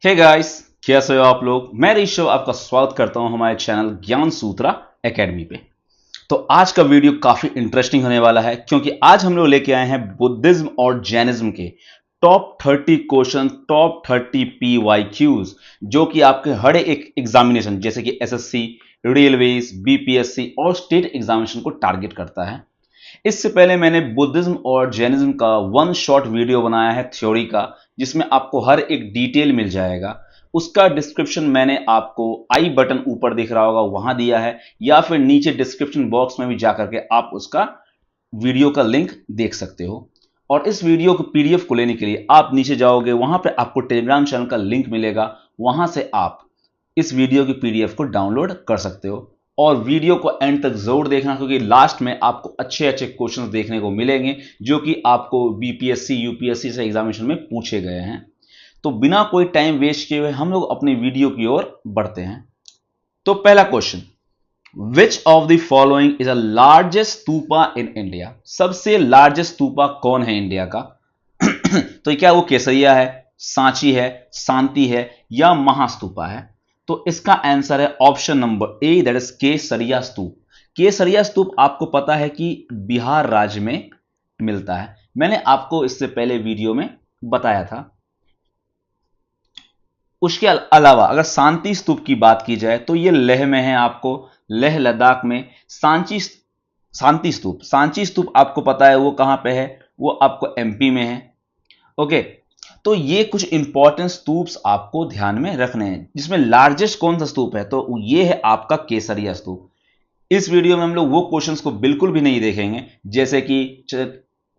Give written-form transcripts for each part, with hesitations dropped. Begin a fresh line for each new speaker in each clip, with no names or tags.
Hey guys, कैसे हो आप लोग। मैं ऋषभ आपका स्वागत करता हूं हमारे चैनल ज्ञान सूत्रा एकेडमी पे। तो आज का वीडियो काफी इंटरेस्टिंग होने वाला है क्योंकि आज हम लोग लेके आए हैं बुद्धिज्म और जैनिज्म के टॉप 30 क्वेश्चन, टॉप 30 PYQs जो कि आपके हर एक एग्जामिनेशन जैसे कि एसएससी, रेलवेज, बीपीएससी और स्टेट एग्जामिनेशन को टारगेट करता है। इससे पहले मैंने बुद्धिज्म और जैनिज्म का वन शॉट वीडियो बनाया है थ्योरी का, जिसमें आपको हर एक डिटेल मिल जाएगा। उसका डिस्क्रिप्शन मैंने आपको आई बटन ऊपर दिख रहा होगा वहां दिया है, या फिर नीचे डिस्क्रिप्शन बॉक्स में भी जाकर के आप उसका वीडियो का लिंक देख सकते हो। और इस वीडियो को पीडीएफ को लेने के लिए आप नीचे जाओगे, वहां पे आपको टेलीग्राम चैनल का लिंक मिलेगा, वहां से आप इस वीडियो की पीडीएफ को डाउनलोड कर सकते हो। और वीडियो को एंड तक जरूर देखना क्योंकि लास्ट में आपको अच्छे अच्छे क्वेश्चंस देखने को मिलेंगे जो कि आपको बीपीएससी यूपीएससी से एग्जामिनेशन में पूछे गए हैं। तो बिना कोई टाइम वेस्ट किए हुए हम लोग अपनी वीडियो की ओर बढ़ते हैं। तो पहला question, which of the following is a largest stupa in India. सबसे लार्जेस्ट स्तूपा कौन है इंडिया का? तो क्या वो केसरिया है, सांची है, शांति है या महास्तूपा है? तो इसका आंसर है option number A, that is Kesariya stupa. Kesariya stupa आपको पता है कि बिहार राज्य में मिलता है। मैंने आपको इससे पहले वीडियो में बताया था। उसके अलावा अगर शांति स्तूप की बात की जाए तो यह लेह में है, आपको लेह लद्दाख में। शांति स्तूप, सांची स्तूप आपको पता है वो कहां पे है, वो आपको एमपी में है। ओके, तो ये कुछ इंपॉर्टेंट स्तूप्स आपको ध्यान में रखने हैं। जिसमें लार्जेस्ट कौन सा स्तूप है, तो ये है आपका केसरिया स्तूप। इस वीडियो में हम लोग वो क्वेश्चंस को बिल्कुल भी नहीं देखेंगे जैसे कि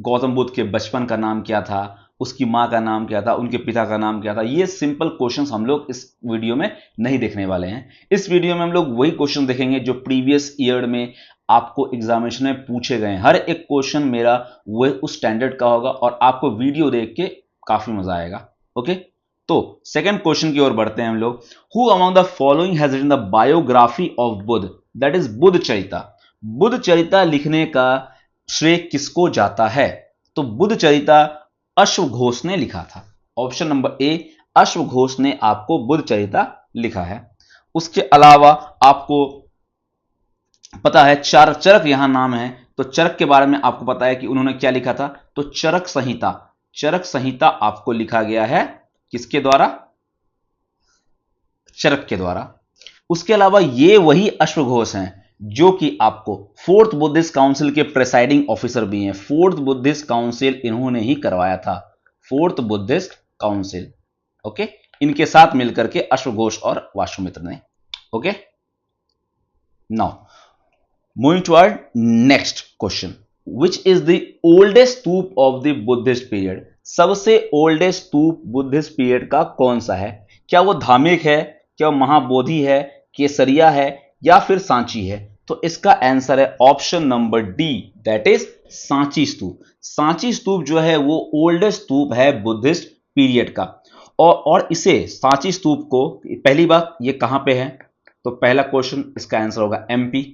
गौतम बुद्ध के बचपन का नाम क्या था, उसकी मां का नाम क्या था, उनके पिता का नाम क्या था। ये सिंपल क्वेश्चंस हम लोग इस वीडियो में नहीं देखने वाले हैं। इस वीडियो में हम लोग वही क्वेश्चन देखेंगे जो प्रीवियस ईयर में आपको एग्जामिनेशन में पूछे गए हैं। हर एक क्वेश्चन मेरा वो उस स्टैंडर्ड का होगा और आपको वीडियो देख के काफी मजा आएगा। ओके, तो सेकंड क्वेश्चन की ओर बढ़ते हैं हम लोग। Who among the following has written the biography of Buddha, that is Buddha Charita. Buddha Charita लिखने का श्रेय किसको जाता है? तो बुद्ध चरिता अश्वघोष ने लिखा था। ऑप्शन नंबर ए, अश्वघोष ने आपको बुद्ध चरिता लिखा है। उसके अलावा आपको पता है चरक यहां नाम है, तो चरक के बारे में आपको पता है कि उन्होंने क्या लिखा था। तो चरक संहिता, चरक संहिता आपको लिखा गया है किसके द्वारा? चरक के द्वारा। उसके अलावा ये वही अश्वघोष हैं जो कि आपको फोर्थ बुद्धिस्ट काउंसिल के प्रेसाइडिंग ऑफिसर भी हैं। फोर्थ बुद्धिस्ट काउंसिल इन्होंने ही करवाया था, फोर्थ बुद्धिस्ट काउंसिल। ओके, इनके साथ मिलकर के अश्वघोष और वासुमित्र ने। Okay, now moving toward next question, which is the oldest stupa of the Buddhist period. सबसे ओल्डेस्ट स्तूप बुद्धिस्ट पीरियड का कौन सा है? क्या वो धामिक है, क्या वो महाबोधि है, केसरिया है या फिर सांची है? तो इसका आंसर है option number D, that is Sanchi stupa. Sanchi stupa जो है वो ओल्डेस्ट स्तूप है बुद्धिस्ट पीरियड का। और इसे सांची स्तूप को, पहली बात ये कहां पे है, तो पहला क्वेश्चन इसका आंसर होगा एमपी।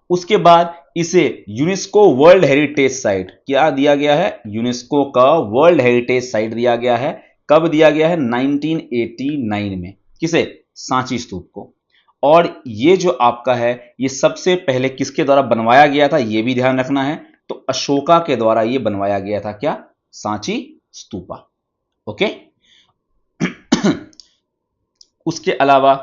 उसके बाद इसे यूनेस्को वर्ल्ड हेरिटेज साइट क्या दिया गया है? यूनेस्को का वर्ल्ड हेरिटेज साइट दिया गया है। कब दिया गया है? 1989 में। किसे? सांची स्तूप को। और ये जो आपका है ये सबसे पहले किसके द्वारा बनवाया गया था, ये भी ध्यान रखना है। तो अशोका के द्वारा ये बनवाया गया था। क्या? सांची स्तूपा। ओके। उसके अलावा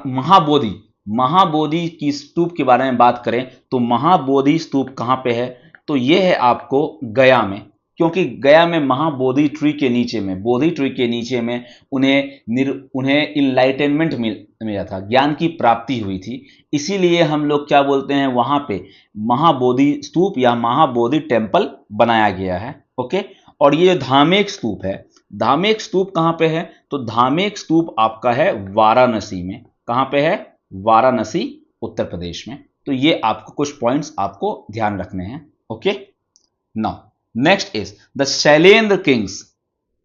महाबोधि, महाबोधि की स्तूप के बारे में बात करें तो महाबोधि स्तूप कहां पे है? तो यह है आपको गया में, क्योंकि गया में महाबोधि ट्री के नीचे में, बोधि ट्री के नीचे में उन्हें इनलाइटनमेंट मिला था, ज्ञान की प्राप्ति हुई थी। इसीलिए हम लोग क्या बोलते हैं, वहां पे महाबोधि स्तूप या महाबोधि टेम्पल बनाया गया है। ओके, और ये धामेक स्तूप है, धामेक स्तूप कहां पे है? तो धामेक स्तूप आपका है वाराणसी में। कहां पे है? वाराणसी, उत्तर प्रदेश में। तो ये आपको कुछ पॉइंट्स आपको ध्यान रखने हैं। Okay, now next is the Shailendra Kings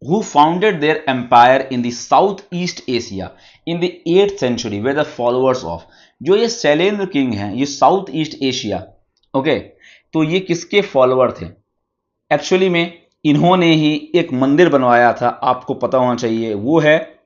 who founded their empire in the southeast Asia in the 8th century were the followers of। जो ये शैलेंद्र किंग हैं ये साउथ ईस्ट एशिया, ओके, तो ये किसके फॉलोअर थे? एक्चुअली में इन्होंने ही एक मंदिर बनवाया था, आपको पता होना चाहिए, वो है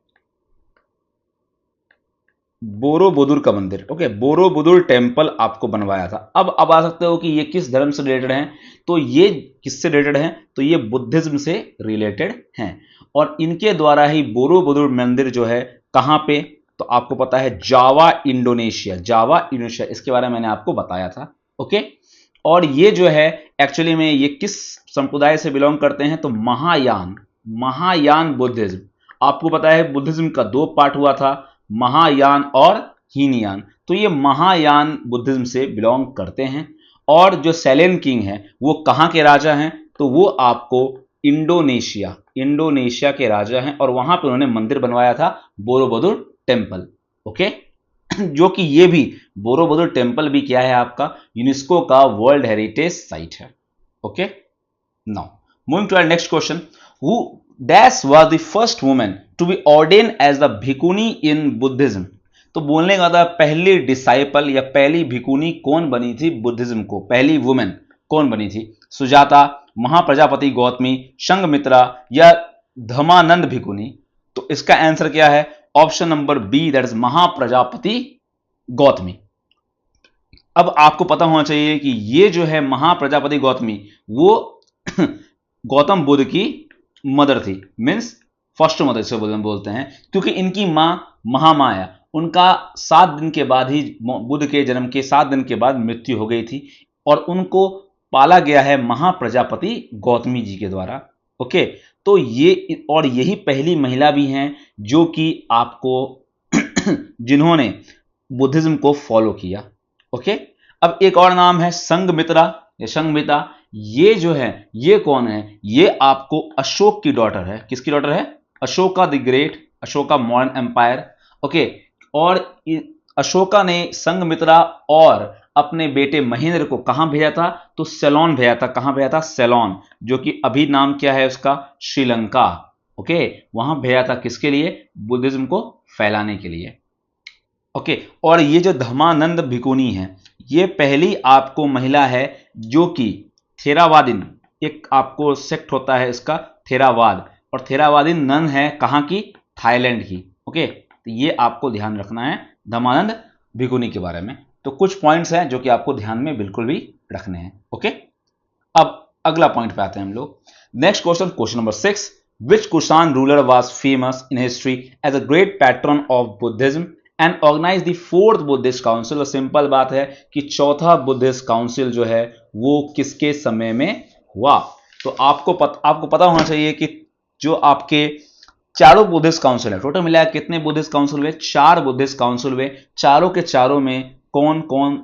बोरोबुदुर का मंदिर। ओके, बोरोबुदुर टेम्पल आपको बनवाया था। अब आ सकते हो कि ये किस धर्म से रिलेटेड हैं, तो ये किससे रिलेटेड हैं, तो ये बुद्धिज्म से रिलेटेड हैं। और इनके द्वारा ही बोरोबुदुर मंदिर जो है कहां पे, तो आपको पता है जावा इंडोनेशिया, जावा इंडोनेशिया, इसके बारे में मैंने आपको बताया था। ओके, और ये जो है एक्चुअली में ये किस संप्रदाय से बिलोंग करते हैं, तो महायान, महायान बुद्धिज्म। आपको पता है बुद्धिज्म का दो पार्ट हुआ था, महायान और हीनयान। तो ये महायान बुद्धिज्म से बिलोंग करते हैं। और जो सेलेन किंग है वो कहां के राजा हैं, तो वो आपको इंडोनेशिया, इंडोनेशिया के राजा हैं। और वहां पे उन्होंने मंदिर बनवाया था बोरोबुदुर टेम्पल। ओके, जो कि ये भी बोरोबुदुर टेम्पल भी क्या है आपका, यूनेस्को का वर्ल्ड हेरिटेज साइट है। Okay, now moving to our next question, who dash was the first women to be ordained as the bhikkhuni in Buddhism. तो बोलने का था पहली डिसाइपल या पहली भिकुनी कौन बनी थी बुद्धिज्म को, पहली वुमेन कौन बनी थी, सुजाता, महाप्रजापति गौतमी, संघमित्रा या धमानंद भिकुनी। तो इसका आंसर क्या है, option number B, that is Mahaprajapati Gautami. अब आपको पता होना चाहिए कि ये जो है महाप्रजापति गौतमी, वो गौतम बुद्ध की मदर थी, मीन्स फर्स्ट मदर से बोलते हैं, क्योंकि इनकी मां महामाया, उनका 7 दिन के बाद ही, बुद्ध के जन्म के 7 दिन के बाद मृत्यु हो गई थी। और उनको पाला गया है महाप्रजापति गौतमी जी के द्वारा। ओके, तो ये और यही पहली महिला भी हैं जो कि आपको जिन्होंने बुद्धिज्म को फॉलो किया। ओके, अब एक और नाम है संघमित्रा या संघमिता। ये जो है ये कौन है, ये आपको अशोक की डॉटर है। किसकी डॉटर है, Ashoka the Great, Ashoka modern empire. Okay, और अशोका ने संघमित्रा और अपने बेटे महेंद्र को कहां भेजा था, तो सेलोन भेजा था। कहां भेजा था, सेलोन, जो कि अभी नाम क्या है उसका, श्रीलंका। ओके, वहां भेजा था किसके लिए, बुद्धिज्म को फैलाने के लिए। ओके, और ये जो धमानंद भिकुनी है, ये पहली आपको महिला है जो कि थेरावादिन, एक आपको सेक्ट होता है इसका थेरावाद, और थेरावादिन नन है कहां की, थाईलैंड की। ओके, तो ये आपको ध्यान रखना है धमानंद भिकुनी के बारे में। तो कुछ पॉइंट्स हैं जो कि आपको ध्यान में बिल्कुल भी रखने हैं। ओके, अब अगला पॉइंट पे आते हैं हम लोग। Next question, question number 6, which Kushan ruler was famous in history as a great patron of Buddhism and organise the fourth Buddhist council. और सिंपल बात है कि चौथा बुद्धिस्ट काउंसिल जो है वो किसके समय में हुआ। तो आपको पता होना चाहिए कि जो आपके चारों बुद्धिस्ट काउंसिल है, टोटल मिलाकर कितने बुद्धिस्ट काउंसिल हुए, 4 बुद्धिस्ट काउंसिल हुए। चारों के चारों में कौन कौन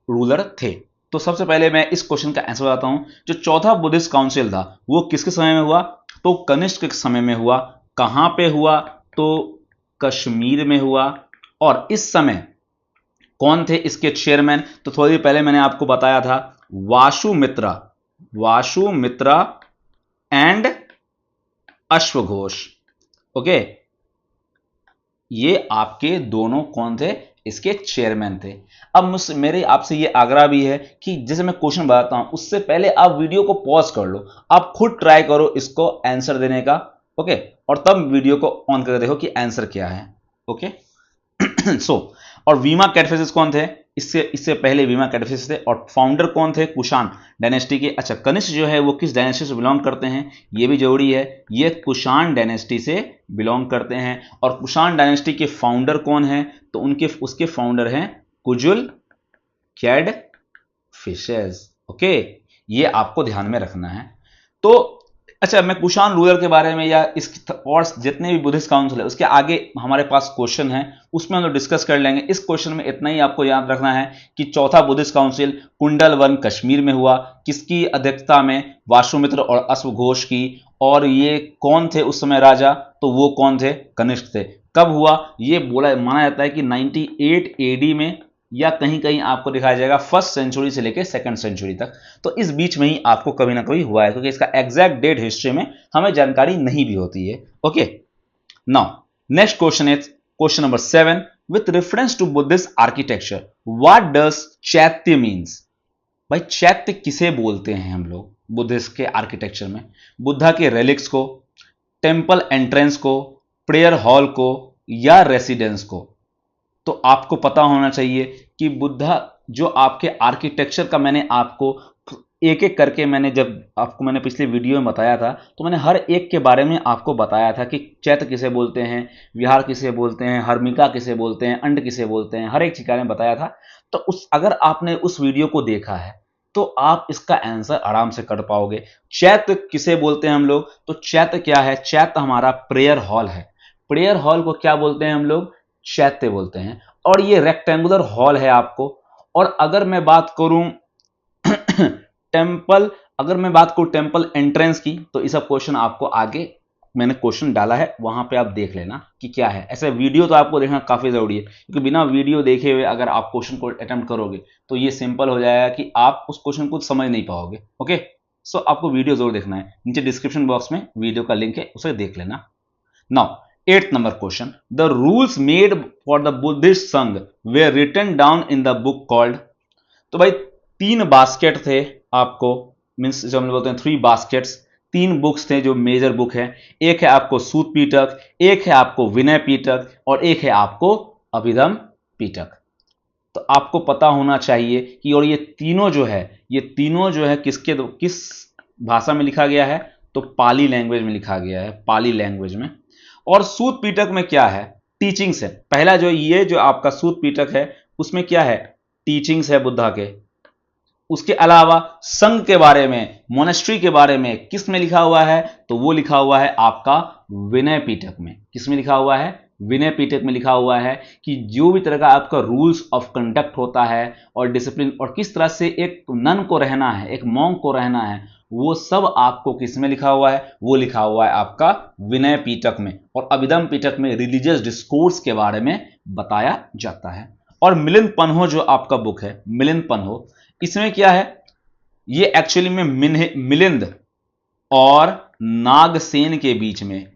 रूलर थे। तो सबसे पहले मैं इस क्वेश्चन का आंसर बताता हूं। जो चौथा बुद्धिस्ट काउंसिल था वो किसके समय में हुआ, तो कनिष्क के समय में हुआ। कहां पे हुआ, तो कश्मीर में हुआ। और इस समय कौन थे इसके चेयरमैन, तो थोड़ी देर पहले मैंने आपको बताया था वासुमित्रा, वासुमित्रा एंड अश्वघोष। ओके, ये आपके दोनों कौन थे, इसके चेयरमैन थे। अब मुझसे मेरे आपसे ये आग्रह भी है कि जैसे मैं क्वेश्चन बताता हूं उससे पहले आप वीडियो को पॉज कर लो, आप खुद ट्राई करो इसको आंसर देने का। ओके, और तब वीडियो को ऑन करके देखो कि आंसर क्या है। ओके, सो और वीमा कैटफिशिस कौन थे, इससे इससे पहले वीमा कैटफिशिस थे। और फाउंडर कौन थे, कुषाण डायनेस्टी के। अच्छा, कनिष्क जो है वो किस डायनेस्टी से बिलोंग करते हैं, ये भी जरूरी है, ये कुषाण डायनेस्टी से बिलोंग करते हैं। और कुषाण डायनेस्टी के फाउंडर कौन है, तो उसके फाउंडर हैं कुजुल कैटफिशेस। ओके, ये आपको ध्यान में रखना है। तो अच्छा, मैं कुषाण रूलर के बारे में या इसकी और जितने भी बुद्धिस्ट काउंसिल है उसके आगे हमारे पास क्वेश्चन है, उसमें हम लोग डिस्कस कर लेंगे। इस क्वेश्चन में इतना ही आपको याद रखना है कि चौथा बुद्धिस्ट काउंसिल कुंडलवन कश्मीर में हुआ, किसकी अध्यक्षता में, वासुमित्र और अश्वघोष की। और ये कौन थे उस समय राजा, तो वो कौन थे, कनिष्क थे। कब हुआ, ये माना जाता है कि 98 एडी में, या कहीं कहीं आपको दिखाया जाएगा 1st सेंचुरी से लेकर 2nd सेंचुरी तक। तो इस बीच में ही आपको कभी ना कभी हुआ है, क्योंकि इसका एग्जैक्ट डेट हिस्ट्री में हमें जानकारी नहीं भी होती है। Okay, now next question is question number 7, with reference to Buddhist architecture what does chaitya means. भाई चैत्य किसे बोलते हैं हम लोग, बुद्धिस्ट के आर्किटेक्चर में, बुद्धा के रेलिक्स को, टेम्पल एंट्रेंस को, प्रेयर हॉल को या रेसिडेंस को। तो आपको पता होना चाहिए कि बुद्धा जो आपके आर्किटेक्चर का मैंने आपको एक एक करके मैंने पिछले वीडियो में बताया था, तो मैंने हर एक के बारे में आपको बताया था कि चैत्य किसे बोलते हैं, विहार किसे बोलते हैं, हर्मिका किसे बोलते हैं, अंड किसे बोलते हैं, हर एक चीज में बताया था। तो अगर आपने उस वीडियो को देखा है तो आप इसका आंसर आराम से कर पाओगे। चैत्य किसे बोलते हैं हम लोग? तो चैत्य क्या है? चैत्य हमारा प्रेयर हॉल है। प्रेयर हॉल को क्या बोलते हैं हम लोग? चैत्य बोलते हैं। और ये रेक्टेंगुलर हॉल है आपको। और अगर मैं बात करूं टेम्पल एंट्रेंस की, तो इस सब क्वेश्चन आपको आगे मैंने क्वेश्चन डाला है, वहां पे आप देख लेना कि क्या है। ऐसे वीडियो तो आपको देखना काफी जरूरी है, क्योंकि बिना वीडियो देखे हुए अगर आप क्वेश्चन को अटेम्प्ट करोगे तो ये सिंपल हो जाएगा कि आप उस क्वेश्चन को समझ नहीं पाओगे। ओके, सो आपको वीडियो जरूर देखना है। नीचे डिस्क्रिप्शन बॉक्स में वीडियो का लिंक है, उसे देख लेना। Now 8th number question, the rules made for the Buddhist sangha were written down in the book called. तो भाई 3 बास्केट थे आपको, मीन्स जो हम बोलते हैं 3 बास्केट्स, 3 बुक्स थे जो मेजर बुक है। एक है आपको सूत पीटक, एक है आपको विनय पीटक और एक है आपको अभिधम पीटक। तो आपको पता होना चाहिए कि और ये तीनों जो है किस भाषा में लिखा गया है? तो पाली लैंग्वेज में लिखा गया है, पाली लैंग्वेज में। और सूत पीटक में क्या है? टीचिंग्स है। पहला जो आपका सूत पीटक है उसमें क्या है? टीचिंग्स है बुद्धा के। उसके अलावा संघ के बारे में, मोनेस्ट्री के बारे में किस में लिखा हुआ है? तो वो लिखा हुआ है आपका विनय पीटक में। किस में लिखा हुआ है? विनय पीटक में लिखा हुआ है कि जो भी तरह का आपका रूल्स ऑफ कंडक्ट होता है और डिसिप्लिन, और किस तरह से एक नन को रहना है, एक मॉन्क को रहना है, वो सब आपको किस में लिखा हुआ है? वो लिखा हुआ है आपका विनय पीटक में। और अभिधम पीटक में रिलीजियस डिस्कोर्स के बारे में बताया जाता है। और मिलिंद पन्हो जो आपका बुक है, मिलिंद पन्हो, इसमें क्या है? ये एक्चुअली में मिलिंद और नागसेन के बीच में,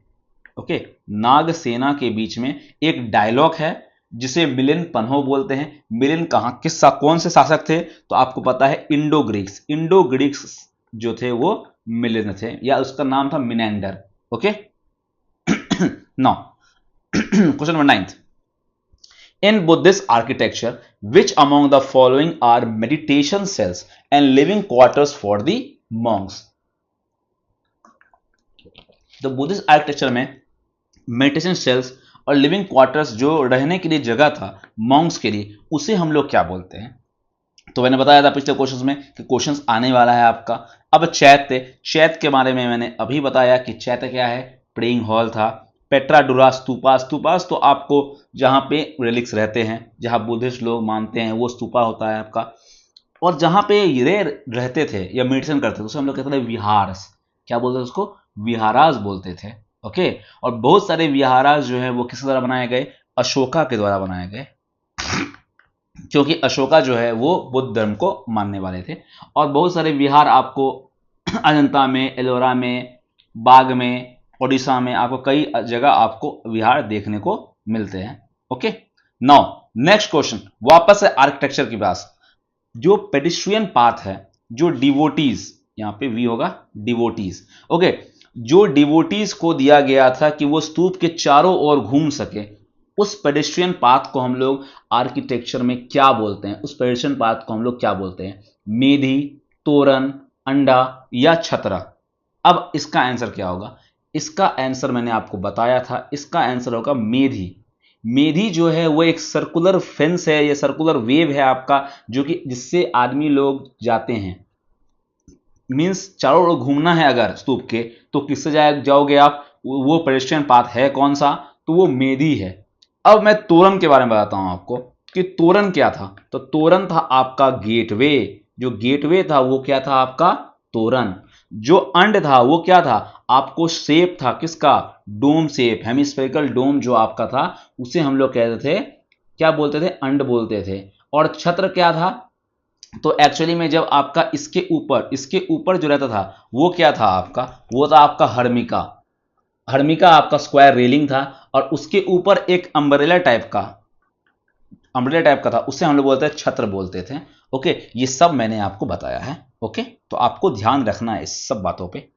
ओके, नागसेना के बीच में एक डायलॉग है जिसे मिलिंद पन्हो बोलते हैं। मिलिंद कौन से शासक थे? तो आपको पता है इंडो ग्रीक्स जो थे वो मिलिंद थे, या उसका नाम था Menander. Okay, now question number 9, in Buddhist architecture, which among the following are meditation cells and living quarters for the monks? तो बुद्धिस्ट आर्किटेक्चर में मेडिटेशन सेल्स और लिविंग क्वार्टर्स, जो रहने के लिए जगह था मॉन्क्स के लिए, उसे हम लोग क्या बोलते हैं? तो मैंने बताया था पिछले क्वेश्चंस में कि क्वेश्चंस आने वाला है आपका। अब चैत्य के बारे में मैंने अभी बताया कि चैत्य क्या है? प्रेइंग हॉल था। पेट्रा डुरा स्तूपास तो आपको जहां पे रेलिक्स रहते हैं, जहां बुद्धिस्ट लोग मानते हैं, वो स्तूपा होता है आपका। और जहां पे ये रहते थे या मेडिटेशन करते थे उसे हम लोग कहते थे विहार्स। क्या बोलते थे उसको? विहारास बोलते थे। ओके, और बहुत सारे विहारास जो है वो किस द्वारा बनाए गए? अशोका के द्वारा बनाए गए, क्योंकि अशोका जो है वो बुद्ध धर्म को मानने वाले थे। और बहुत सारे विहार आपको अजंता में, एलोरा में, बाग में, ओडिशा में, आपको कई जगह आपको विहार देखने को मिलते हैं। ओके, नाउ नेक्स्ट क्वेश्चन, वापस है आर्किटेक्चर के पास। जो पेडिस्ट्रियन पाथ है, जो डिवोटीज, यहां पे वी होगा डिवोटीज। ओके, जो डिवोटीज को दिया गया था कि वो स्तूप के चारों ओर घूम सके, उस पेडिस्ट्रियन पाथ को हम लोग आर्किटेक्चर में क्या बोलते हैं? उस पेडिस्ट्रियन पाथ को हम लोग क्या बोलते हैं? मेधी, तोरण, अंडा या छतरा? अब इसका आंसर क्या होगा? इसका आंसर मैंने आपको बताया था, इसका आंसर होगा मेधी। मेधी जो है वो एक सर्कुलर फेंस है, या सर्कुलर वेव है आपका, जो कि जिससे आदमी लोग जाते हैं। मींस चारों ओर घूमना है अगर स्तूप के, तो किससे जाओगे आप? वो पेडेस्ट्रियन पाथ है कौन सा? तो वो मेधी है। अब मैं तोरण के बारे में बताता हूं आपको कि तोरण क्या था। तो तोरण था आपका गेटवे। जो गेटवे था वो क्या था आपका? तोरण। जो अंड था वो क्या था? आपको शेप था किसका? डोम शेप, हेमिस्फेरिकल डोम जो आपका था, उसे हम लोग कहते थे, क्या बोलते थे? अंड बोलते थे। और छत्र क्या था? तो एक्चुअली में जब आपका इसके ऊपर जो रहता था वो क्या था आपका? वो था आपका हर्मिका। हर्मिका आपका स्क्वायर रेलिंग था, और उसके ऊपर एक अम्ब्रेला टाइप का था, उसे हम लोग बोलते हैं छत्र बोलते थे। ओके, ये सब मैंने आपको बताया है। ओके, तो आपको ध्यान रखना है इस सब बातों पे।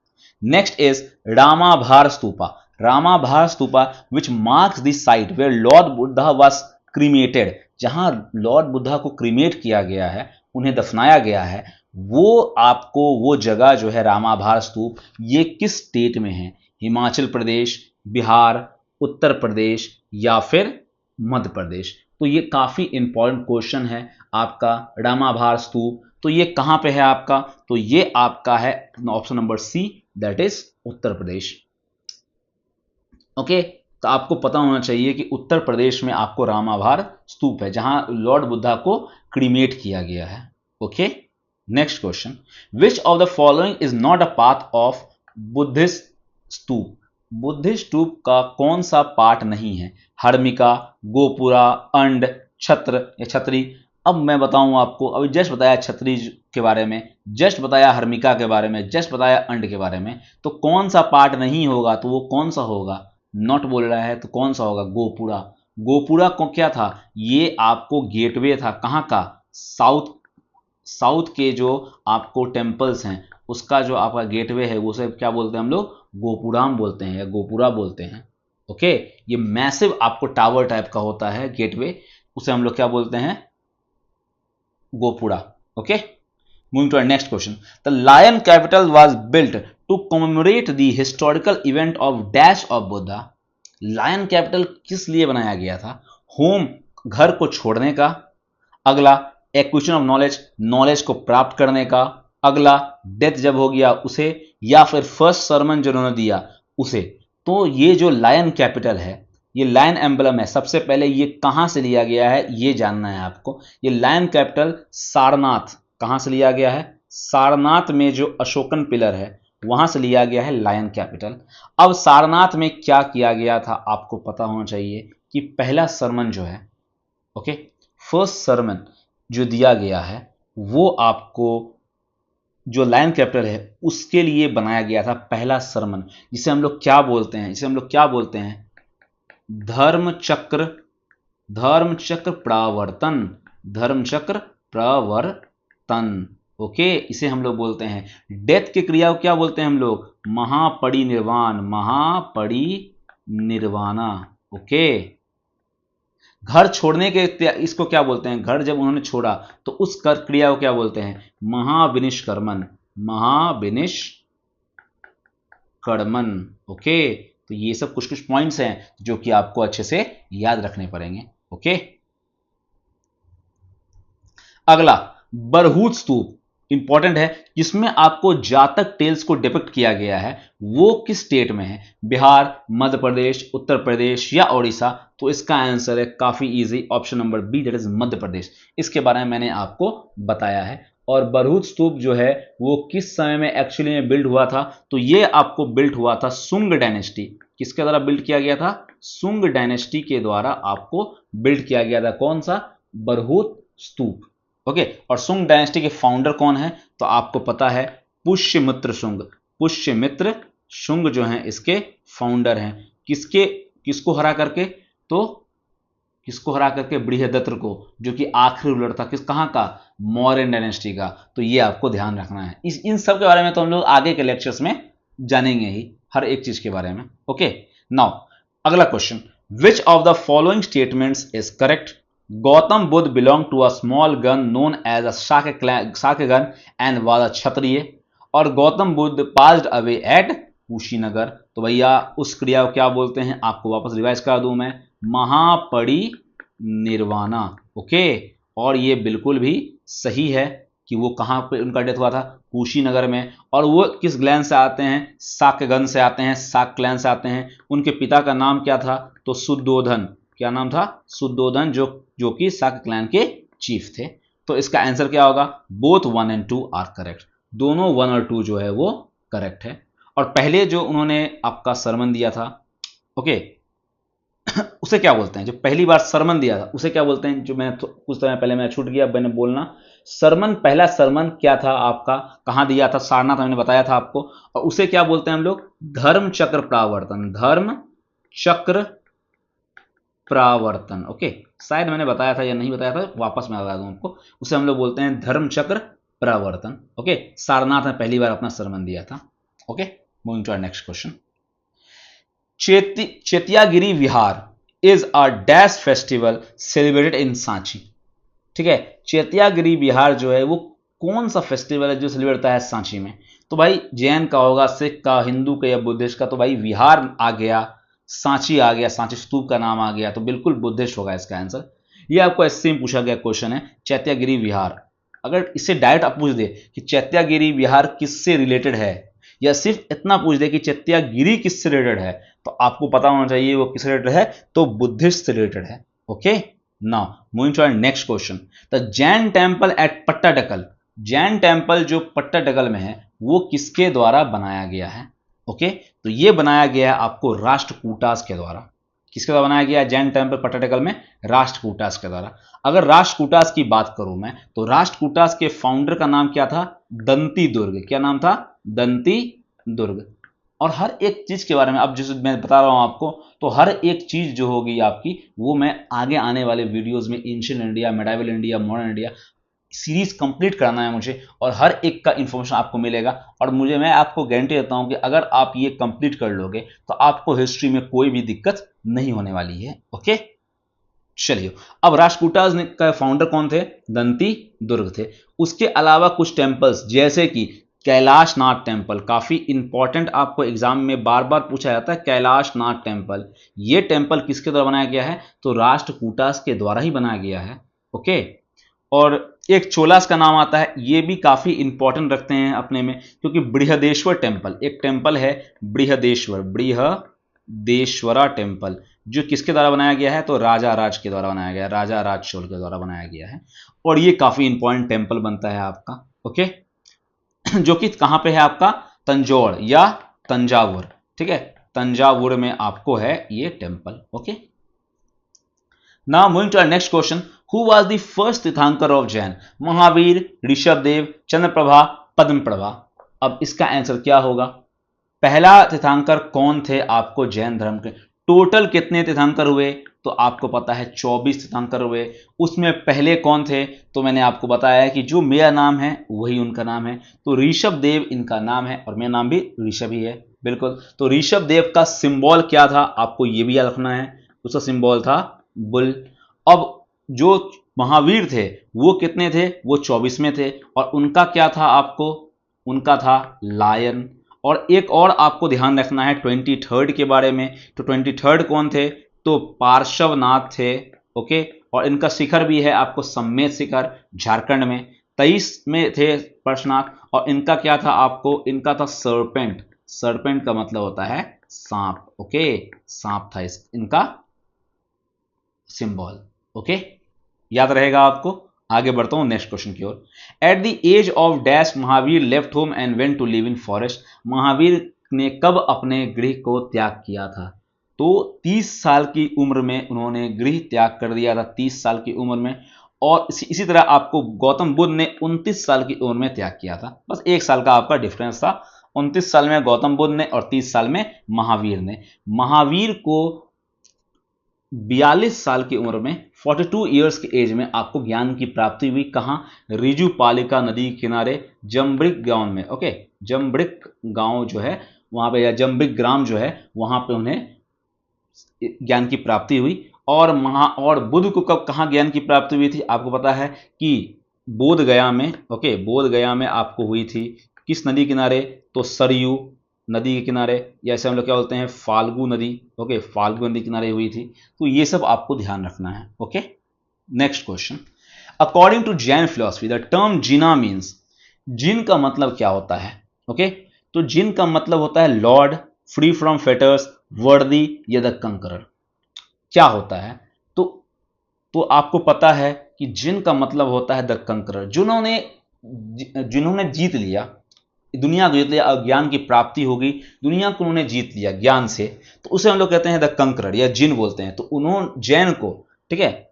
Next is Ramabhar stupa. Ramabhar stupa which marks the site where Lord Buddha was cremated, जहां लॉर्ड बुद्धा को क्रीमेट किया गया है, उन्हें दफनाया गया है, वो आपको वो जगह जो है रामाभार स्तूप, ये किस स्टेट में है? हिमाचल प्रदेश, बिहार, उत्तर प्रदेश या फिर मध्य प्रदेश? तो ये काफी इंपॉर्टेंट क्वेश्चन है आपका। रामाभार स्तूप तो ये कहां पे है आपका? तो ये आपका है option number C, that is Uttar Pradesh. Okay, तो आपको पता होना चाहिए कि उत्तर प्रदेश में आपको रामाभार स्तूप है, जहां लॉर्ड बुद्धा को क्रीमेट किया गया है। Okay, next question, which of the following is not a part of Buddhist stupa? Buddhist stupa का कौन सा पार्ट नहीं है? हर्मिका, गोपुरा, अंड, छत्र या छतरी। अब मैं बताऊं आपको, अभी जस्ट बताया छतरी के बारे में, जस्ट बताया हर्मिका के बारे में, जस्ट बताया अंड के बारे में, तो कौन सा पार्ट नहीं होगा? तो वो कौन सा होगा? नॉट बोल रहा है तो कौन सा होगा? गोपुरा। गोपुरा को क्या था? ये आपको गेटवे था, कहां का? साउथ, साउथ के जो आपको टेम्पल्स हैं उसका जो आपका गेटवे है उसे क्या बोलते हैं हम लोग? गोपुराम बोलते हैं या गोपुरा बोलते हैं। ओके, ये मैसिव आपको टावर टाइप का होता है गेटवे, उसे हम लोग क्या बोलते हैं? Gopura. Okay, moving to our next question, the lion capital was built to commemorate the historical event of dash of Buddha। Lion capital किस लिए बनाया गया था? होम, घर को छोड़ने का। अगला, एक्विजिशन ऑफ नॉलेज, नॉलेज को प्राप्त करने का। अगला, डेथ जब हो गया उसे, या फिर फर्स्ट सरमन जो उन्होंने दिया उसे। तो ये जो लायन कैपिटल है, ये लायन एम्बलम है, सबसे पहले ये कहां से लिया गया है ये जानना है आपको। ये लायन कैपिटल सारनाथ, कहां से लिया गया है? सारनाथ में जो अशोकन पिलर है वहां से लिया गया है लायन कैपिटल। अब सारनाथ में क्या किया गया था आपको पता होना चाहिए कि पहला सरमन जो है, ओके, फर्स्ट सरमन जो दिया गया है वो आपको जो लायन कैपिटल है उसके लिए बनाया गया था पहला सरमन, जिसे हम लोग क्या बोलते हैं? जिसे हम लोग क्या बोलते हैं? धर्म चक्र, धर्म चक्र प्रावर्तन, धर्म चक्र प्रवर्तन। ओके, इसे हम लोग बोलते हैं। डेथ की क्रिया को क्या बोलते हैं हम लोग? महापरिनिर्वाण, महापरिनिर्वाणा। ओके, घर छोड़ने के इसको क्या बोलते हैं? घर जब उन्होंने छोड़ा तो उस कर क्रिया को क्या बोलते हैं? महाविनिष्कर्मण, महाविनिष्कर्मण। ओके, तो ये सब कुछ कुछ पॉइंट्स हैं जो कि आपको अच्छे से याद रखने पड़ेंगे। ओके, अगला बरहूत स्तूप इंपॉर्टेंट है, जिसमें आपको जातक टेल्स को डिपिक्ट किया गया है, वो किस स्टेट में है? बिहार, मध्य प्रदेश, उत्तर प्रदेश या ओडिशा? तो इसका आंसर है काफी easy, option number B, that is Madhya Pradesh. इसके बारे में मैंने आपको बताया है। और बरहूत स्तूप जो है वो किस समय में एक्चुअली में बिल्ड हुआ था? तो ये आपको बिल्ड हुआ था सुंग डायनेस्टी। किसके द्वारा बिल्ड किया गया था? सुंग डायनेस्टी के द्वारा आपको बिल्ड किया गया था। कौन सा? बरहूत स्तूप। ओके, और सुंग डायनेस्टी के फाउंडर कौन है? तो आपको पता है पुष्यमित्र शुंग। पुष्यमित्र शुंग जो हैं इसके फाउंडर हैं। किसको हरा करके? तो किसको हरा करके? बृहदत्त को, जो कि आखिरी रूलर था कहां का? मौर्यन डायनेस्टी का। तो ये आपको ध्यान रखना है। इन सब के बारे में तो हम लोग आगे के लेक्चर्स में जानेंगे ही, हर एक चीज के बारे में। ओके, नाउ अगला question, which of the following statements is correct? Gautam Buddha belonged to a small gun known as a Shakya gun and was a क्षत्रिय, और Gautam Buddha passed away at Kushinagar. तो भैया उस क्रिया को क्या बोलते हैं? आपको वापस रिवाइज करा दूं मैं, महापरिनिर्वाणा। ओके, और ये बिल्कुल भी सही है कि वो कहां पे उनका डेथ हुआ था? कुशीनगर में। और वो किस क्लैन से आते हैं? शाक्यगन से आते हैं, शाक क्लैन से आते हैं। उनके पिता का नाम क्या था? तो शुद्धोधन। क्या नाम था? शुद्धोधन, जो कि शाक्य क्लैन के चीफ थे। तो इसका आंसर क्या होगा? बोथ 1 और 2 आर करेक्ट। दोनों 1 और 2 जो है वो करेक्ट है। और पहले जो उन्होंने आपका सरमन दिया था, ओके, उसे क्या बोलते हैं? जो पहली बार सरमन दिया था उसे क्या बोलते हैं? जो मैं कुछ समय पहले मैं छूट गया, मैंने बोलना। सरमन, पहला सरमन क्या था आपका? कहां दिया था? सारनाथ, मैंने बताया था आपको। और उसे क्या बोलते हैं हम लोग? धर्म चक्र प्रावर्तन, धर्म चक्र प्रावर्तन। ओके, शायद मैंने बताया था या नहीं बताया था, वापस मैं बता दूं आपको। उसे हम लोग बोलते हैं धर्म चक्र प्रवर्तन। ओके, सारनाथ में पहली बार अपना सरमन दिया था। Okay, moving to our next question. Chetiyagiri Vihara is a dash festival celebrated in Sanchi. ठीक है, चेतियागिरी विहार जो है वो कौन सा फेस्टिवल है जो सेलिब्रेट होता है सांची में? तो भाई जैन का होगा, सिख का, हिंदू का या बुद्धिस्ट का, तो भाई विहार आ गया, सांची आ गया, सांची स्तूप का नाम आ गया, तो बिल्कुल बुद्धिस्ट होगा इसका आंसर। ये आपको ऐसे में पूछा गया क्वेश्चन है, चैत्यागिरी विहार। अगर इससे डायरेक्ट आप पूछ दे कि चैत्यागिरी विहार किससे रिलेटेड है, या सिर्फ इतना पूछ दे कि चैत्यागिरी किससे रिलेटेड है, तो आपको पता होना चाहिए वो किससे रिलेटेड है, तो बुद्धिस्ट से रिलेटेड है। Okay, now moving to our next question. The Jain temple at Pattadakal, Jain temple जो पट्टाडकल में है वो किसके द्वारा बनाया गया है? ओके, तो ये बनाया गया है आपको राष्ट्रकूटास के द्वारा। किसके द्वारा बनाया गया है जैन टेम्पल पट्टाडकल में? राष्ट्रकूटास के द्वारा। अगर राष्ट्रकूटास की बात करूं मैं, तो राष्ट्रकूटास के फाउंडर का नाम क्या था? दंती दुर्ग। क्या नाम था? दंती दुर्ग। और हर एक चीज के बारे में अब जैसे मैं बता रहा हूं आपको, तो हर एक चीज जो होगी आपकी वो मैं आगे आने वाले वीडियोस में, ancient India, medieval India, modern India series complete कराना है मुझे, और हर एक का इंफॉर्मेशन आपको मिलेगा। और मैं आपको गारंटी देता हूं कि अगर आप ये कंप्लीट कर लोगे तो आपको हिस्ट्री में कोई भी दिक्कत नहीं होने वाली है। ओके, चलिए अब राष्ट्रकूटास का फाउंडर कौन थे? दंती दुर्ग थे। उसके अलावा कुछ टेम्पल्स जैसे कि कैलाशनाथ टेम्पल, काफी इंपॉर्टेंट, आपको एग्जाम में बार बार पूछा जाता है कैलाशनाथ टेम्पल। ये टेम्पल किसके द्वारा बनाया गया है? तो राष्ट्रकूटास के द्वारा ही बनाया गया है। ओके, और एक चोलास का नाम आता है, ये भी काफी इंपॉर्टेंट रखते हैं अपने में, क्योंकि बृहदेश्वर टेम्पल, एक टेम्पल है बृहदेश्वरा टेम्पल, जो किसके द्वारा बनाया गया है? तो राजा राज के द्वारा बनाया गया है, राजा राज चोल के द्वारा बनाया गया है। और ये काफी इंपॉर्टेंट टेम्पल बनता है आपका। ओके, जो कि कहां पे है आपका? तंजौर या तंजावुर। ठीक है, तंजावुर में आपको है ये temple. Okay, now moving to our next question. Who was the first tirthankara of Jain? Mahavira, Rishabhdev, Chandraprabha, Padmaprabha. अब इसका आंसर क्या होगा? पहला तीर्थंकर कौन थे आपको जैन धर्म के? टोटल कितने तीर्थंकर हुए? तो आपको पता है 24 तीर्थंकर हुए। उसमें पहले कौन थे? तो मैंने आपको बताया है कि जो मेरा नाम है वही उनका नाम है, तो ऋषभ देव इनका नाम है, और मेरा नाम भी ऋषभ ही है। बिल्कुल, तो ऋषभ देव का सिंबल क्या था आपको ये भी याद रखना है, उसका सिंबल था बुल। अब जो महावीर थे वो कितने थे? वो 24 में थे, और उनका क्या था आपको? उनका था लायन। और एक और आपको ध्यान रखना है 23rd के बारे में, तो 23rd कौन थे? तो पार्श्वनाथ थे। ओके, और इनका शिखर भी है आपको सम्मेत शिखर, झारखंड में। 23 में थे पार्श्वनाथ, और इनका क्या था आपको? इनका था सर्पेंट। सर्पेंट का मतलब होता है सांप। ओके, सांप था इनका सिंबल। ओके, याद रहेगा आपको। आगे बढ़ता हूं नेक्स्ट क्वेश्चन की ओर। At the age of dash Mahavira left home and went to live in forest. Mahavir ने कब अपने गृह को त्याग किया था? तो 30 साल की उम्र में उन्होंने गृह त्याग कर दिया था, 30 साल की उम्र में। और इसी तरह आपको गौतम बुद्ध ने 29 साल की उम्र में त्याग किया था, बस 1 साल का आपका डिफरेंस था। 29 साल में गौतम बुद्ध ने और 30 साल में महावीर ने। महावीर को 42 साल की उम्र में, 42 ईयर्स की एज में आपको ज्ञान की प्राप्ति हुई। कहां? रिजुपालिका नदी के किनारे जम्ब्रिक गांव में। ओके, जम्ब्रिक गांव जो है वहां पे, या जम्ब्रिक ग्राम जो है वहां पे उन्हें ज्ञान की प्राप्ति हुई। और बुद्ध को कब कहां ज्ञान की प्राप्ति हुई थी? आपको पता है कि बोध गया में। ओके, बोध गया में आपको हुई थी। किस नदी किनारे? तो सरयू नदी के किनारे, या ऐसे हम लोग क्या बोलते हैं, फाल्गु नदी। ओके, फाल्गु नदी किनारे हुई थी। तो ये सब आपको ध्यान रखना है। Okay, next question. According to Jain philosophy the term Jina means, Jina का मतलब क्या होता है? ओके, तो जिन का मतलब होता है लॉर्ड, फ्री फ्रॉम फेटर्स, वर्दी या द कंकरर। क्या होता है? तो आपको पता है कि जिन का मतलब होता है द कंकरर, जिन्होंने जीत लिया, दुनिया को जीत लिया, ज्ञान की प्राप्ति होगी, दुनिया को उन्होंने जीत लिया ज्ञान से, तो उसे हम लोग कहते हैं द कंकरर या जिन बोलते हैं। तो उन्होंने जैन को, ठीक है,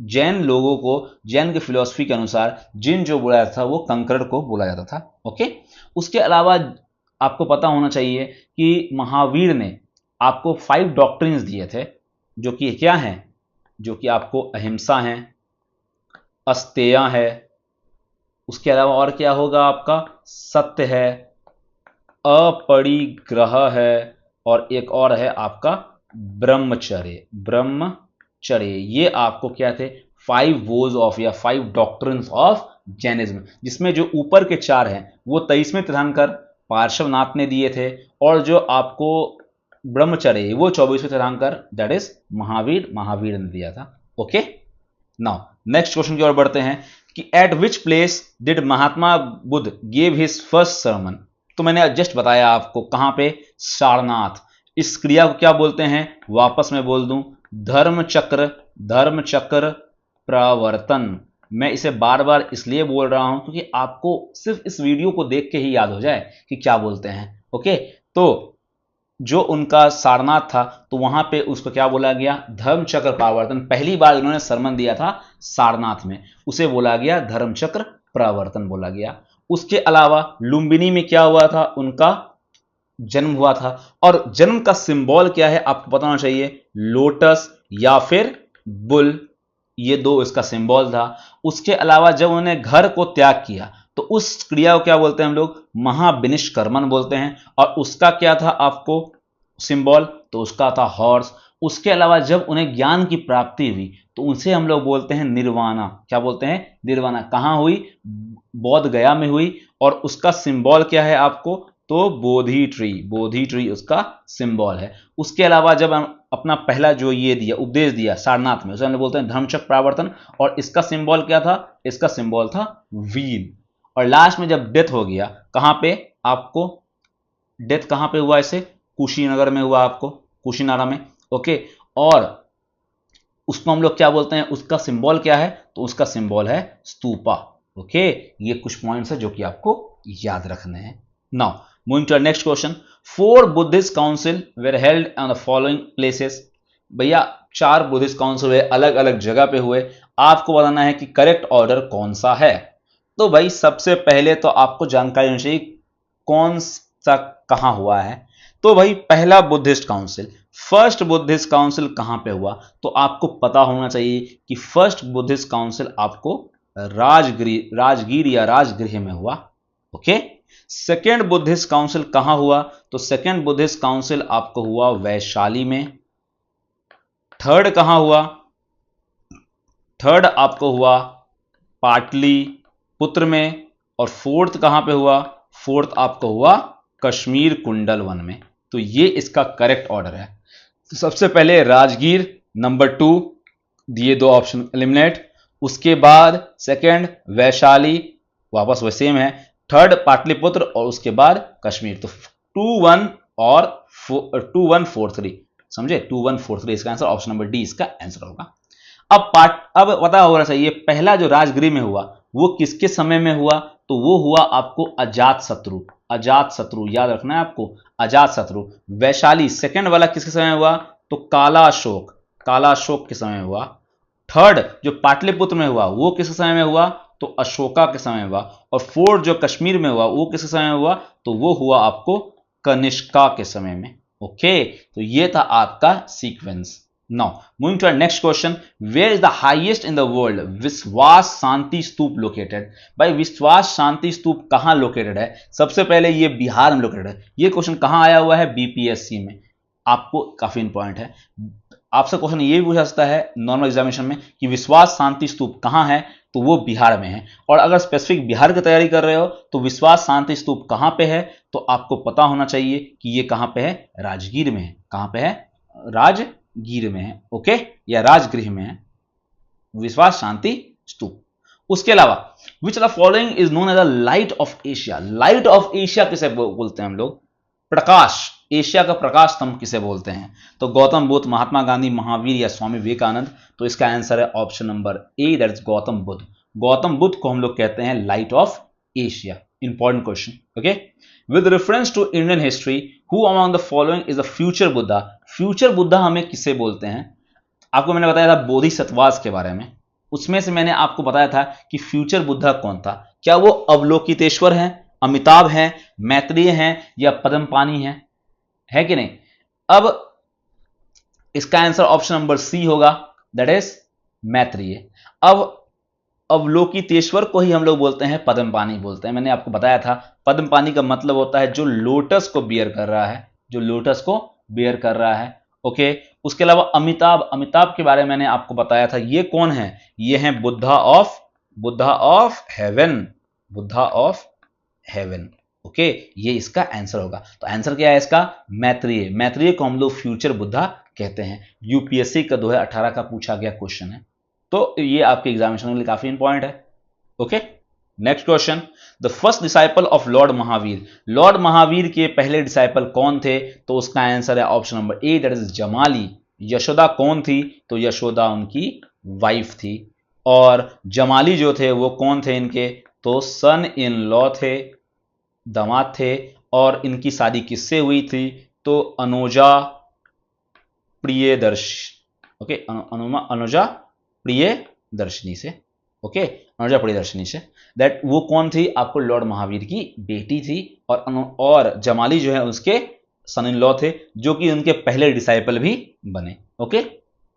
जैन लोगों को, जैन के फिलॉसफी के अनुसार जिन जो बोला जाता था वो कंकरर को बोला जाता था। ओके, उसके अलावा आपको पता होना चाहिए कि महावीर ने आपको 5 डॉक्ट्रिन्स दिए थे, जो कि क्या हैं? जो कि आपको अहिंसा है, अस्तेय है, उसके अलावा और क्या होगा आपका, सत्य है, अपरिग्रह है, और एक और है आपका ब्रह्मचर्य। ब्रह्मचर्य ये आपको क्या थे, 5 वोज ऑफ या 5 डॉक्ट्रिन्स ऑफ जैनिज्म, जिसमें जो ऊपर के 4 हैं वो 23वें तीर्थंकर पार्श्वनाथ ने दिए थे, और जो आपको ब्रह्मचर्य वो 24वें तीर्थंकर दैट इज महावीर ने दिया था। ओके, नाउ नेक्स्ट क्वेश्चन की ओर बढ़ते हैं कि eight which place did Mahatma Buddha give his first sermon. तो मैंने जस्ट बताया आपको, कहां पे, सारनाथ। इस क्रिया को क्या बोलते हैं, वापस मैं बोल दूं, धर्मचक्र प्रवर्तन। मैं इसे बार बार इसलिए बोल रहा हूं क्योंकि आपको सिर्फ इस वीडियो को देख के ही याद हो जाए कि क्या बोलते हैं। ओके, तो जो उनका सारनाथ था तो वहां पे उसको क्या बोला गया, धर्मचक्र प्रवर्तन। पहली बार उन्होंने सरमन दिया था सारनाथ में, उसे बोला गया धर्मचक्र प्रवर्तन बोला गया। उसके अलावा लुम्बिनी में क्या हुआ था, उनका जन्म हुआ था, और जन्म का सिंबल क्या है आपको पता होना चाहिए, लोटस या फिर बुल, ये दो इसका सिंबल था। उसके अलावा जब उन्होंने घर को त्याग किया तो उस क्रिया को क्या बोलते हैं हम लोग, महाविनिष्क्रमण बोलते हैं, और उसका क्या था आपको सिंबल, तो उसका था हॉर्स। उसके अलावा जब उन्हें ज्ञान की प्राप्ति हुई तो उनसे हम लोग बोलते हैं निर्वाणा। क्या बोलते हैं, निर्वाणा। कहां हुई, बोध गया में हुई, और उसका सिंबल क्या है आपको, तो बोधी ट्री उसका सिंबल है। उसके अलावा जब हम अपना पहला जो ये दिया उपदेश दिया सारनाथ में, उसे हम बोलते हैं धर्मचक्र प्रवर्तन, और इसका सिंबल क्या था, इसका सिंबल था व्हील। और लास्ट में जब डेथ हो गया, कहां पे आपको डेथ कहां पे हुआ, इसे कुशीनगर में हुआ, आपको कुशीनारा में। ओके, और उसको हम लोग क्या बोलते हैं, उसका सिंबल क्या है, तो उसका सिंबल है स्तूपा। ओके, ये कुछ पॉइंट्स है जो कि आपको याद रखने हैं। Now moving to next question, 4 Buddhist council were held on the following places. भैया 4 बुद्धिस्ट काउंसिल हुए, अलग अलग जगह पे हुए, आपको बताना है कि करेक्ट ऑर्डर कौन सा है। तो भाई सबसे पहले तो आपको जानकारी होनी चाहिए कौन सा कहां हुआ है। तो भाई पहला Buddhist council, first Buddhist council कहां पे हुआ, तो आपको पता होना चाहिए कि फर्स्ट बुद्धिस्ट काउंसिल आपको राजगीर या राजगृह में हुआ। ओके, सेकेंड बुद्धिस्ट काउंसिल कहां हुआ, तो सेकेंड बुद्धिस्ट काउंसिल आपको हुआ वैशाली में। थर्ड कहां हुआ, थर्ड आपको हुआ पाटलिपुत्र में। और फोर्थ कहां पे हुआ, फोर्थ आपको हुआ कश्मीर कुंडल वन में। तो ये इसका करेक्ट ऑर्डर है। तो सबसे पहले राजगीर, नंबर 2 दिए 2 ऑप्शन एलिमिनेट, उसके बाद सेकंड वैशाली, वापस वह सेम है, थर्ड पाटलिपुत्र, और उसके बाद कश्मीर। तो 2-1 और 2-1-4-3, समझे, 2-1-4-3 इसका आंसर, ऑप्शन नंबर डी इसका आंसर होगा। अब पता होना चाहिए पहला जो राजगृह में हुआ वो किसके समय में हुआ, तो वो हुआ आपको अजात शत्रु याद रखना है आपको, अजात शत्रु। वैशाली सेकंड वाला किसके समय हुआ, तो काला अशोक के समय हुआ। थर्ड जो पाटलिपुत्र में हुआ वो किसके समय में हुआ, तो अशोका के समय हुआ। और फोर्थ जो कश्मीर में हुआ वो किसके समय में हुआ, तो वो हुआ आपको कनिष्का के समय में। ओके, तो ये था आपका sequence. Now, moving to our next question, where is the highest in the world विश्वास शांति स्तूप लोकेटेड। भाई विश्वास शांति स्तूप कहां लोकेटेड है, सबसे पहले ये बिहार में लोकेटेड है। ये क्वेश्चन कहां आया हुआ है, बीपीएससी में, आपको काफी इंपॉर्टेंट है। आपसे क्वेश्चन ये भी पूछा सकता है नॉर्मल एग्जामिनेशन में कि विश्वास शांति स्तूप कहां है, तो वो बिहार में है। और अगर स्पेसिफिक बिहार की तैयारी कर रहे हो तो विश्वास शांति स्तूप कहां पे है, तो आपको पता होना चाहिए कि ये कहां पे है, राजगीर में है। कहां पे है, राजगीर में है। ओके, या राजगृह में है विश्वास शांति स्तूप। उसके अलावा which of following is known as a light of Asia. Light of Asia किसे बोलते हैं हम लोग, प्रकाश, एशिया का प्रकाश स्तंभ किसे बोलते हैं, तो गौतम बुद्ध, महात्मा गांधी, महावीर या स्वामी विवेकानंद। तो इसका आंसर है option number A, that is Gautam Buddha. Gautam Buddha को हम लोग कहते हैं light of Asia. Important question. Okay, with reference to Indian history who among the following is the future Buddha. Future Buddha हमें किसे बोलते हैं, आपको मैंने बताया था बोधिसत्वास के बारे में, उसमें से मैंने आपको बताया था कि फ्यूचर बुद्धा कौन था। क्या वो अवलोकितेश्वर हैं, अमिताभ हैं, मैत्रेय हैं, या पद्मपाणि हैं, है कि नहीं। अब इसका आंसर ऑप्शन नंबर सी होगा, दैट इज मैत्रेय। अब अवलोकितेश्वर को ही हम लोग बोलते हैं पद्मपानी बोलते हैं। मैंने आपको बताया था पद्मपानी का मतलब होता है जो लोटस को बियर कर रहा है, जो लोटस को बियर कर रहा है। ओके, उसके अलावा अमिताभ, अमिताभ के बारे में मैंने आपको बताया था। ये कौन है? ये है Buddha of haven, Buddha of haven. Okay, ये इसका आंसर होगा। तो आंसर क्या है इसका? मैत्रेय। मैत्रेय को हम लोग फ्यूचर बुद्धा कहते हैं। यूपीएससी का 2018 का पूछा गया क्वेश्चन है, तो ये आपके एग्जामिनेशन के लिए काफी इंपॉर्टेंट है। Okay, next question, the first disciple of Lord Mahavir. Lord Mahavir के पहले डिसाइपल कौन थे? तो उसका आंसर है option number A, that is Jamali. Yashoda कौन थी? तो यशोदा उनकी वाइफ थी। और जमाली जो थे वो कौन थे इनके? तो सन इन लॉ थे, दामाद थे। और इनकी शादी किससे हुई थी? तो अनुजा प्रियदर्श, ओके, अनुजा प्रियदर्शनी से। ओके, अनुजा प्रियदर्शनी से। दैट वो कौन थी? आपको लॉर्ड महावीर की बेटी थी। और जमाली जो है उसके सन इन लॉ थे, जो कि उनके पहले डिसाइपल भी बने। ओके,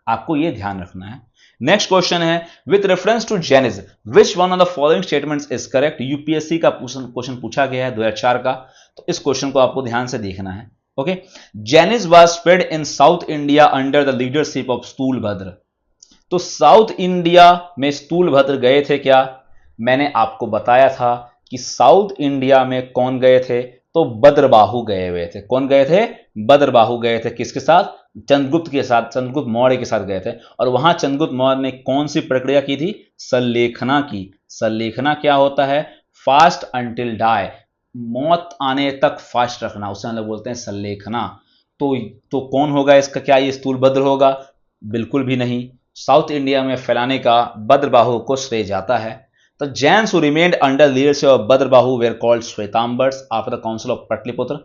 आपको ये ध्यान रखना है। नेक्स्ट क्वेश्चन है, with reference to Jainism which one of the following statements is correct. UPSC का क्वेश्चन पूछा गया है 2004 का, तो इस क्वेश्चन को आपको ध्यान से देखना है। Okay, Jainism was spread in south India under the leadership of Sthulabhadra. तो साउथ इंडिया में स्थूलभद्र गए थे क्या? मैंने आपको बताया था कि साउथ इंडिया में कौन गए थे? तो बद्रबाहु गए हुए थे। कौन गए थे? बद्रबाहु गए थे। किसके साथ? चंद्रगुप्त के साथ, चंद्रगुप्त मौर्य के साथ गए थे। और वहां चंद्रगुप्त मौर्य ने कौन सी प्रक्रिया की थी? संलेखना की। संलेखना क्या होता है? फास्ट अंटिल डाई, मौत आने तक फास्ट रखना, उसे हम लोग बोलते हैं संलेखना। तो कौन होगा इसका? क्या ये स्थूलभद्र होगा? बिल्कुल भी नहीं। साउथ इंडिया में फैलाने का बद्रबाहु को श्रेय जाता है। The Jains who remained under leadership of Bhadrabahu were called Shvetambars after the council of Patliputra।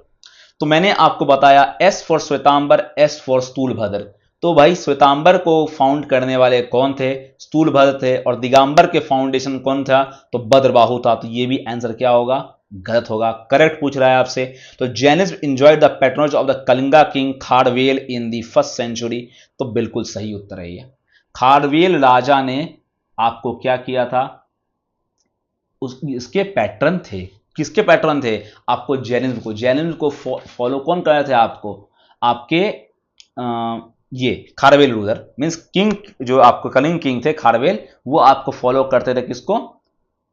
तो मैंने आपको बताया S for Shvetambar, S for Sthulabhadra. तो भाई श्वेतांबर को फाउंड करने वाले कौन थे? स्थूलभद्र थे। और दिगंबर के फाउंडेशन कौन था? तो बद्रबाहु था। तो ये भी आंसर क्या होगा? गलत होगा। करेक्ट पूछ रहा है आपसे। तो Jainism enjoyed the patronage of the Kalinga king Kharavela in the first century. तो बिल्कुल सही उत्तर है ये। खारवेल राजा ने आपको क्या किया था? इसके पैटर्न थे। किसके पैटर्न थे? आपको जैनिज्म को फॉलो कौन कर रहे थे? आपके ये खारवेल रूलर मींस किंग, जो आपको कलिंग किंग थे खारवेल, वो आपको फॉलो करते थे। किसको?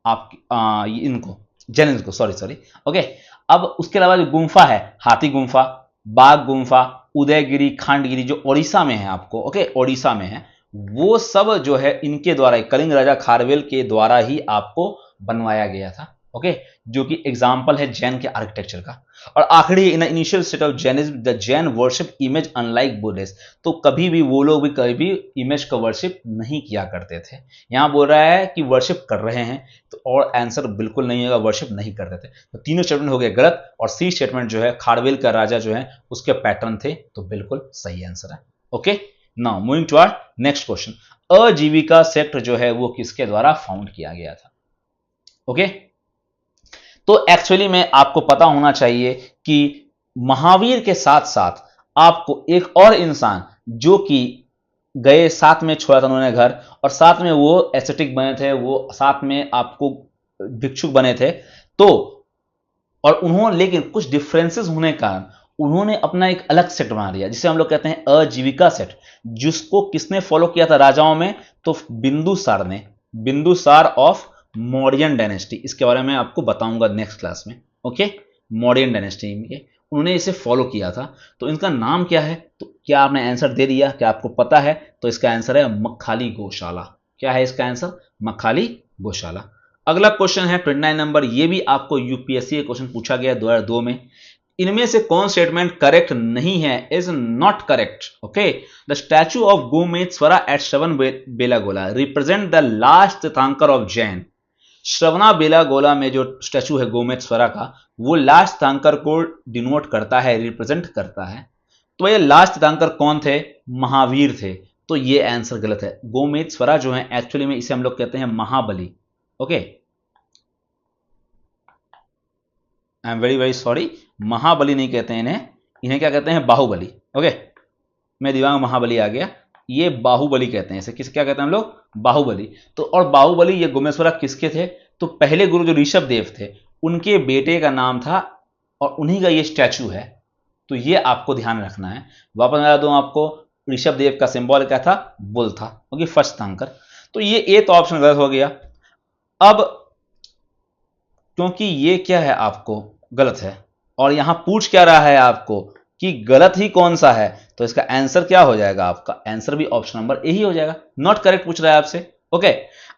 आप इनको जैनिज्म को, सॉरी। ओके, अब उसके अलावा जो गुम्फा है, हाथी गुम्फा, बाघ गुम्फा, उदयगिरी, खांडगिरी, जो ओडिशा में है आपको, ओके, ओडिशा में है, वो सब जो है इनके द्वारा, कलिंग राजा खारवेल के द्वारा ही आपको बनवाया गया था। ओके, जो कि एग्जाम्पल है जैन के आर्किटेक्चर का। और आखिरी, in initial state of Jainism the Jain worship image unlike Buddhist. तो कभी भी वो लोग भी कभी भी इमेज का वर्शिप नहीं किया करते थे। यहां बोल रहा है कि वर्शिप कर रहे हैं, तो और आंसर बिल्कुल नहीं होगा, वर्शिप नहीं करते थे। तो तीनों स्टेटमेंट हो गए गलत। और सी स्टेटमेंट जो है खारवेल का राजा जो है उसके पैटर्न थे, तो बिल्कुल सही आंसर है। Okay, now moving to our next question, अजीविका सेक्ट जो है वो किसके द्वारा फाउंड किया गया था? ओके, तो एक्चुअली में आपको पता होना चाहिए कि महावीर के साथ साथ आपको एक और इंसान जो कि गए, साथ में छोड़ा था उन्होंने घर, और साथ में वो एस्थेटिक बने थे, वो साथ में आपको भिक्षुक बने थे। तो और उन्होंने, लेकिन कुछ डिफरेंसेस होने के कारण उन्होंने अपना एक अलग सेट बना दिया, जिसे हम लोग कहते हैं अजीविका सेट। जिसको किसने फॉलो किया था राजाओं में? तो बिंदुसार ने, बिंदुसार ऑफ मौर्यन डायनेस्टी। इसके बारे में आपको बताऊंगा नेक्स्ट क्लास में। ओके, मौर्यन डायनेस्टी में उन्होंने इसे फॉलो किया था। तो इनका नाम क्या है? तो क्या आपने आंसर दे दिया? क्या आपको पता है? तो इसका आंसर है मक्खाली गौशाला। क्या है इसका आंसर? मक्खाली गौशाला। अगला क्वेश्चन है 29 नंबर। ये भी आपको यूपीएससी का क्वेश्चन पूछा गया 2002 में। इनमें से कौन स्टेटमेंट करेक्ट नहीं है? Is not correct. Okay, the statue of Gomateshwara at Shravana Belagola represent the last tirthankara of Jain. Shravana Belagola में जो स्टैचू है गोमेश्वरा का, वो लास्ट तीर्थंकर को डिनोट करता है, रिप्रेजेंट करता है। तो ये लास्ट तीर्थंकर कौन थे? महावीर थे। तो ये आंसर गलत है। गोमेश्वरा जो है एक्चुअली में इसे हम लोग कहते हैं Mahabali. Okay, I am very very sorry, Mahabali नहीं कहते हैं इन्हें, इन्हें क्या कहते हैं? बाहुबली। ओके, मेरे दिमाग में महाबली आ गया। ये बाहुबली कहते हैं इसे। किस क्या कहते हैं हम लोग? बाहुबली। तो और बाहुबली ये गुमेश्वरा किसके थे? तो पहले गुरु जो ऋषभ देव थे उनके बेटे का नाम था और उन्हीं का ये स्टैचू है। तो ये आपको ध्यान रखना है। वापस बता दूं आपको, ऋषभ देव का सिंबल क्या था? बुल था, क्योंकि फर्स्ट तीर्थंकर। तो ये तो ऑप्शन गलत हो गया। अब क्योंकि ये क्या है आपको गलत है और यहां पूछ क्या रहा है आपको कि गलत ही कौन सा है, तो इसका आंसर क्या हो जाएगा? आपका आंसर भी ऑप्शन नंबर ए ही हो जाएगा। नॉट करेक्ट पूछ रहा है आपसे। ओके,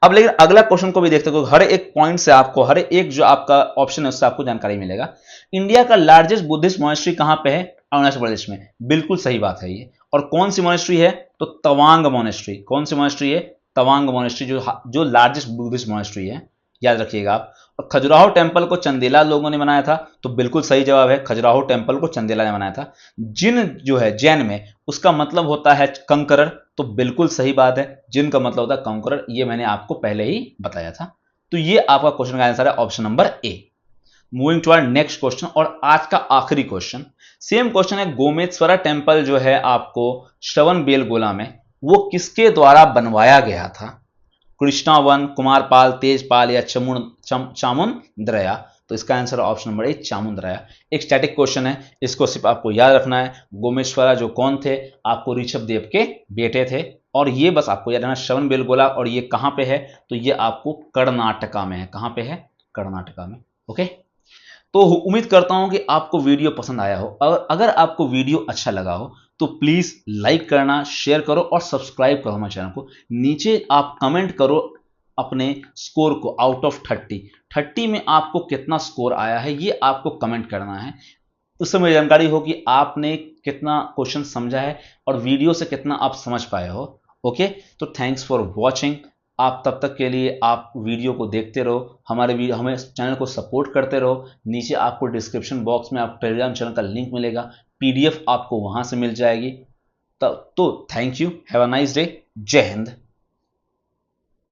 अब लेकिन अगला क्वेश्चन को भी देखते हो। हर एक पॉइंट से आपको, हर एक जो आपका ऑप्शन है उससे आपको जानकारी मिलेगा। इंडिया का लार्जेस्ट बुद्धिस्ट मॉनेस्ट्री कहां पे है? अरुणाचल प्रदेश में। बिल्कुल सही बात है ये। और कौन सी मॉनेस्ट्री है? तो तवांग मॉनेस्ट्री। कौन सी मॉनेस्ट्री है? तवांग मॉनेस्ट्री, जो लार्जेस्ट बुद्धिस्ट मॉनेस्ट्री है, याद रखिएगा आप। और खजुराहो टेम्पल को चंदेला लोगों ने बनाया था, तो बिल्कुल सही जवाब है, खजुराहो टेम्पल को चंदेला ने बनाया था। जिन जो है जैन में, उसका मतलब होता है कंकरर, तो बिल्कुल सही बात है, जिन का मतलब होता है कंकरर, ये मैंने आपको पहले ही बताया था। तो ये आपका क्वेश्चन का आंसर है option number A. Moving to our next question और आज का आखिरी क्वेश्चन। सेम क्वेश्चन है, गोमेश्वरा टेम्पल जो है आपको श्रवण बेलगोला में, वो किसके द्वारा बनवाया गया था? कृष्णावन, कुमारपाल, तेजपाल या चामुंडराया? तो इसका आंसर ऑप्शन नंबर ए, चामुंडराया। एक स्टैटिक क्वेश्चन है, इसको सिर्फ आपको याद रखना है। गोमेश्वरा जो कौन थे? आपको ऋषभ देव के बेटे थे। और ये बस आपको याद रखना, श्रवण बेलगोला, और ये कहां पे है? तो ये आपको कर्नाटका में है। कहां पे है? कर्नाटका में। ओके, तो उम्मीद करता हूं कि आपको वीडियो पसंद आया हो। और अगर आपको वीडियो अच्छा लगा हो तो प्लीज लाइक करना, शेयर करो और सब्सक्राइब करो हमारे चैनल को। नीचे आप कमेंट करो अपने स्कोर को आउट ऑफ 30 में आपको कितना स्कोर आया है, ये आपको कमेंट करना है। उससे मुझे जानकारी हो कि आपने कितना क्वेश्चन समझा है और वीडियो से कितना आप समझ पाए हो। ओके, तो थैंक्स फॉर वॉचिंग। आप तब तक के लिए आप वीडियो को देखते रहो, हमें चैनल को सपोर्ट करते रहो। नीचे आपको डिस्क्रिप्शन बॉक्स में आप टेलीग्राम चैनल का लिंक मिलेगा, पीडीएफ आपको वहां से मिल जाएगी। तो thank you, have a nice day, जय हिंद।